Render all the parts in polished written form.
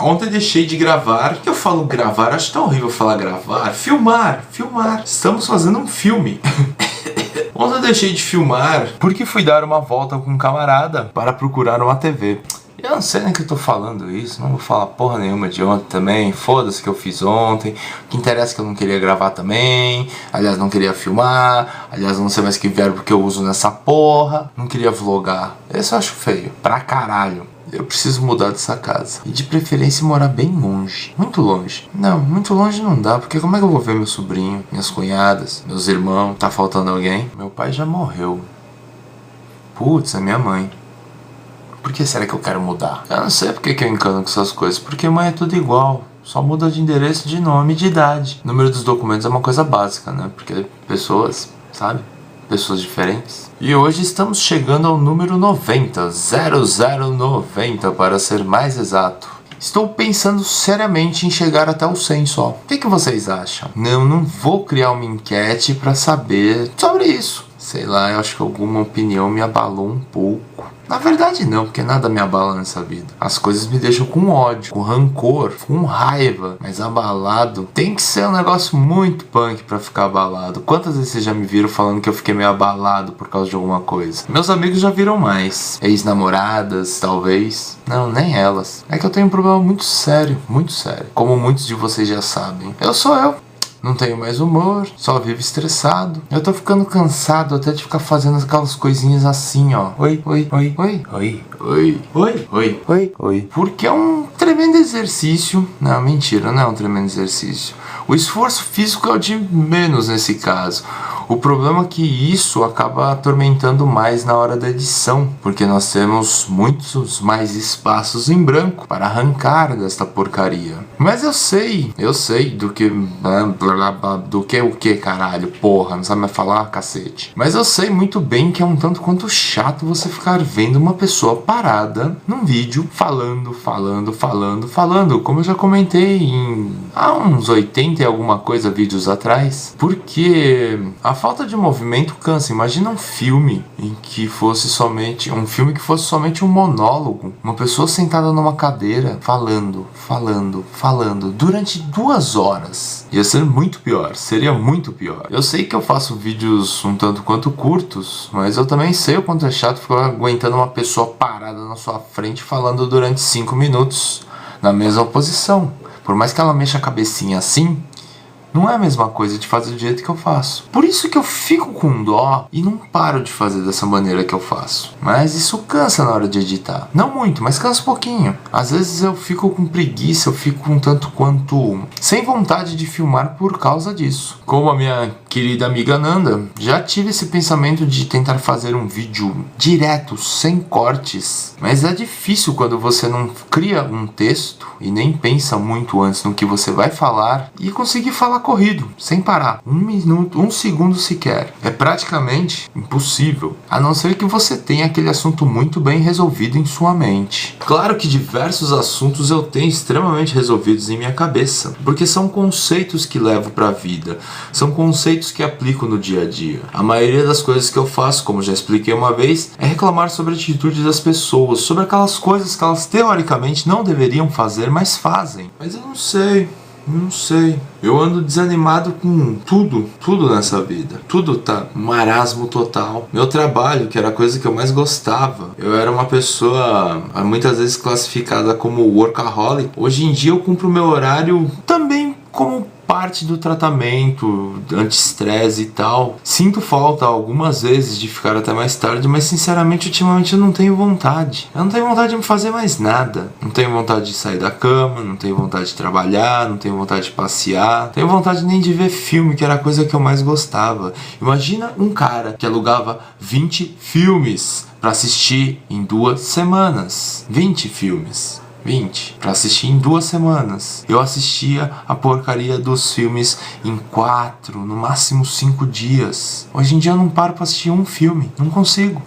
Ontem deixei de gravar. Por que eu falo gravar? Acho tão horrível falar gravar. Filmar. Estamos fazendo um filme. Ontem eu deixei de filmar porque fui dar uma volta com um camarada para procurar uma TV. Eu não sei nem que eu tô falando isso, não vou falar porra nenhuma de ontem também, foda-se que eu fiz ontem, o que interessa é que eu não queria gravar também, aliás não queria filmar, aliás não sei mais que verbo que eu uso nessa porra, não queria vlogar, esse eu acho feio, pra caralho. Eu preciso mudar dessa casa. E de preferência morar bem longe. Muito longe. Não, muito longe não dá. Porque como é que eu vou ver meu sobrinho, minhas cunhadas, meus irmãos? Tá faltando alguém? Meu pai já morreu. Putz, é minha mãe. Por que será que eu quero mudar? Eu não sei porque que eu encano com essas coisas. Porque mãe é tudo igual. Só muda de endereço, de nome e de idade. O número dos documentos é uma coisa básica, né? Porque pessoas, sabe? Pessoas diferentes. E hoje estamos chegando ao número 90, 0090 para ser mais exato. Estou pensando seriamente em chegar até o 100 só. O que vocês acham? Não vou criar uma enquete para saber sobre isso. Sei lá, eu acho que alguma opinião me abalou um pouco. Na verdade não, porque nada me abala nessa vida. As coisas me deixam com ódio, com rancor, com raiva. Mas abalado tem que ser um negócio muito punk pra ficar abalado. Quantas vezes vocês já me viram falando que eu fiquei meio abalado por causa de alguma coisa? Meus amigos já viram mais. Ex-namoradas, talvez. Não, nem elas. É que eu tenho um problema muito sério, muito sério. Como muitos de vocês já sabem. Eu sou eu. Não tenho mais humor, só vivo estressado. Eu tô ficando cansado até de ficar fazendo aquelas coisinhas assim, ó. Oi. Porque é um tremendo exercício. Não, mentira, não é um tremendo exercício. O esforço físico é o de menos nesse caso. O problema é que isso acaba atormentando mais na hora da edição, porque nós temos muitos mais espaços em branco para arrancar desta porcaria. Mas eu sei do que o que, caralho, porra, não sabe mais falar, cacete. Mas eu sei muito bem que é um tanto quanto chato você ficar vendo uma pessoa parada num vídeo falando, como eu já comentei há uns 80 e alguma coisa vídeos atrás, porque a falta de movimento cansa. Imagina um filme em que fosse somente um monólogo, uma pessoa sentada numa cadeira falando durante 2 horas. Ia ser muito pior, seria muito pior. Eu sei que eu faço vídeos um tanto quanto curtos, mas eu também sei o quanto é chato ficar aguentando uma pessoa parada na sua frente falando durante 5 minutos na mesma posição. Por mais que ela mexa a cabecinha assim, não é a mesma coisa de fazer do jeito que eu faço. Por isso que eu fico com dó e não paro de fazer dessa maneira que eu faço. Mas isso cansa na hora de editar. Não muito, mas cansa um pouquinho. Às vezes eu fico com preguiça, eu fico um tanto quanto sem vontade de filmar por causa disso. Como a minha querida amiga Nanda, já tive esse pensamento de tentar fazer um vídeo direto, sem cortes. Mas é difícil quando você não cria um texto e nem pensa muito antes no que você vai falar e conseguir falar corrido, sem parar, 1 minuto, 1 segundo sequer. É praticamente impossível, a não ser que você tenha aquele assunto muito bem resolvido em sua mente. Claro que diversos assuntos eu tenho extremamente resolvidos em minha cabeça, porque são conceitos que levo para a vida, são conceitos que aplico no dia a dia. A maioria das coisas que eu faço, como já expliquei uma vez, é reclamar sobre a atitude das pessoas, sobre aquelas coisas que elas teoricamente não deveriam fazer, mas fazem. Mas eu não sei. Eu ando desanimado com tudo nessa vida. Tudo tá um marasmo total. Meu trabalho, que era a coisa que eu mais gostava. Eu era uma pessoa muitas vezes classificada como workaholic. Hoje em dia eu cumpro meu horário também como parte do tratamento anti-estresse e tal. Sinto falta algumas vezes de ficar até mais tarde, mas sinceramente ultimamente eu não tenho vontade. Eu não tenho vontade de me fazer mais nada. Não tenho vontade de sair da cama, não tenho vontade de trabalhar, não tenho vontade de passear, não tenho vontade nem de ver filme, que era a coisa que eu mais gostava. Imagina um cara que alugava 20 filmes para assistir em 2 semanas. 20 filmes. 20 pra assistir em 2 semanas. Eu assistia a porcaria dos filmes em 4, no máximo 5 dias. Hoje em dia eu não paro pra assistir um filme. Não consigo.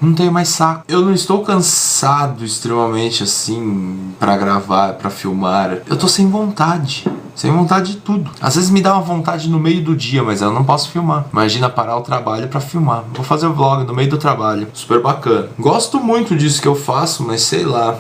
Não tenho mais saco. Eu não estou cansado extremamente assim pra gravar, pra filmar. Eu tô sem vontade. Sem vontade de tudo. Às vezes me dá uma vontade no meio do dia, mas eu não posso filmar. Imagina parar o trabalho pra filmar. Vou fazer o vlog no meio do trabalho. Super bacana. Gosto muito disso que eu faço, mas sei lá.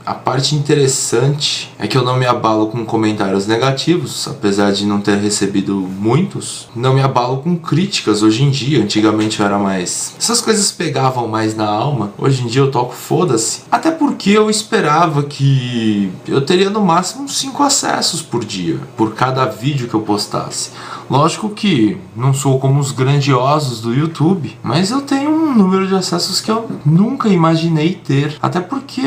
A parte interessante é que eu não me abalo com comentários negativos, apesar de não ter recebido muitos. Não me abalo com críticas hoje em dia. Antigamente eu era mais... Essas coisas pegavam mais na alma. Hoje em dia eu toco foda-se. Até porque eu esperava que eu teria no máximo uns 5 acessos por dia, por cada vídeo que eu postasse. Lógico que não sou como os grandiosos do YouTube, mas eu tenho um número de acessos que eu nunca imaginei ter. Até porque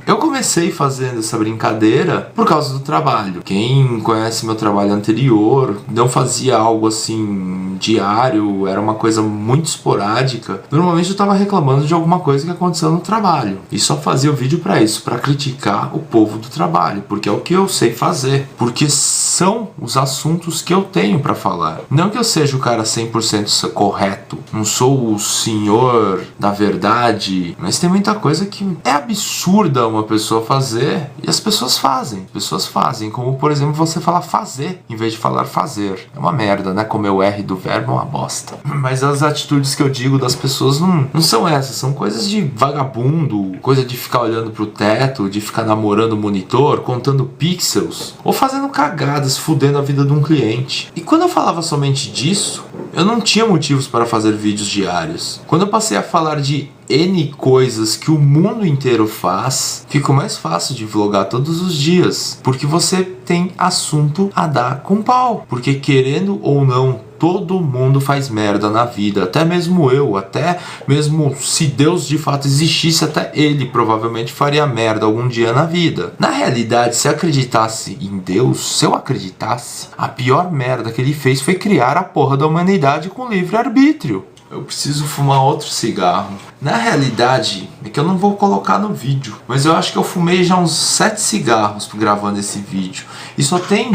eu comecei fazendo essa brincadeira por causa do trabalho. Quem conhece meu trabalho anterior, não fazia algo assim diário, era uma coisa muito esporádica. Normalmente eu tava reclamando de alguma coisa que aconteceu no trabalho. E só fazia o vídeo pra isso, pra criticar o povo do trabalho, porque é o que eu sei fazer. Porque são os assuntos que eu tenho pra falar. Não que eu seja o cara 100% correto, não sou o senhor da verdade, mas tem muita coisa que é absurda uma pessoa fazer e as pessoas fazem. Pessoas fazem, como por exemplo você falar fazer em vez de falar fazer. É uma merda, né? Como o R do verbo é uma bosta. Mas as atitudes que eu digo das pessoas não são essas, são coisas de vagabundo, coisa de ficar olhando pro teto, de ficar namorando o monitor, contando pixels, ou fazendo cagadas, fudendo a vida de um cliente. E quando eu falava somente disso, eu não tinha motivos para fazer vídeos diários. Quando eu passei a falar de N coisas que o mundo inteiro faz, fica mais fácil de vlogar todos os dias, porque você tem assunto a dar com pau. Porque querendo ou não, todo mundo faz merda na vida, até mesmo eu, até mesmo se Deus de fato existisse, até ele provavelmente faria merda algum dia na vida. Na realidade, se acreditasse em Deus, se eu acreditasse, a pior merda que ele fez foi criar a porra da humanidade com livre-arbítrio. Eu preciso fumar outro cigarro. Na realidade, é que eu não vou colocar no vídeo, mas eu acho que eu fumei já uns 7 cigarros gravando esse vídeo. E só tem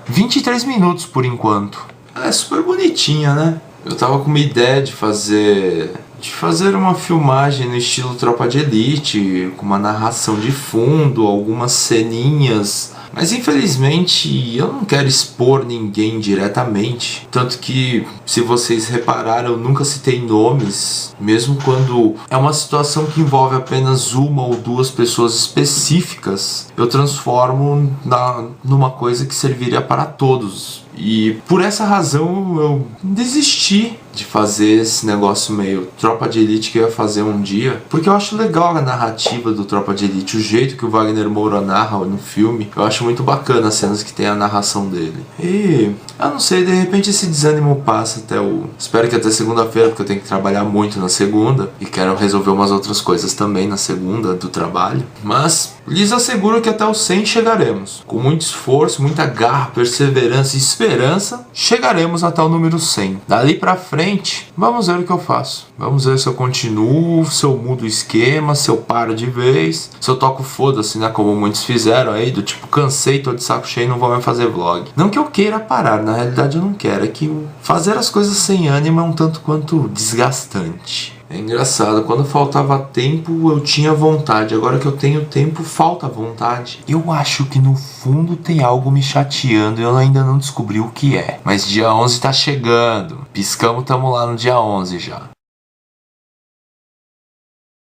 23 minutos por enquanto. Ela é super bonitinha, né? Eu tava com uma ideia de fazer uma filmagem no estilo Tropa de Elite, com uma narração de fundo, algumas ceninhas. Mas infelizmente eu não quero expor ninguém diretamente. Tanto que, se vocês repararam, eu nunca citei nomes. Mesmo quando é uma situação que envolve apenas uma ou duas pessoas específicas, eu transformo numa coisa que serviria para todos. E por essa razão eu desisti de fazer esse negócio meio Tropa de Elite que eu ia fazer um dia, porque eu acho legal a narrativa do Tropa de Elite, o jeito que o Wagner Moura narra no filme. Eu acho muito bacana as cenas que tem a narração dele. E eu não sei, de repente esse desânimo passa espero que até segunda-feira, porque eu tenho que trabalhar muito na segunda e quero resolver umas outras coisas também na segunda do trabalho. Mas lhes asseguro que até o 100 chegaremos. Com muito esforço, muita garra, perseverança e esperança, chegaremos até o número 100. Dali pra frente, vamos ver o que eu faço. Vamos ver se eu continuo, se eu mudo o esquema, se eu paro de vez, se eu toco foda-se, né? Como muitos fizeram aí, do tipo, cansei, tô de saco cheio, não vou mais fazer vlog. Não que eu queira parar, na realidade eu não quero. É que fazer as coisas sem ânimo é um tanto quanto desgastante. É engraçado, quando faltava tempo eu tinha vontade, agora que eu tenho tempo falta vontade. Eu acho que no fundo tem algo me chateando e eu ainda não descobri o que é. Mas dia 11 tá chegando, piscamos, tamo lá no dia 11 já.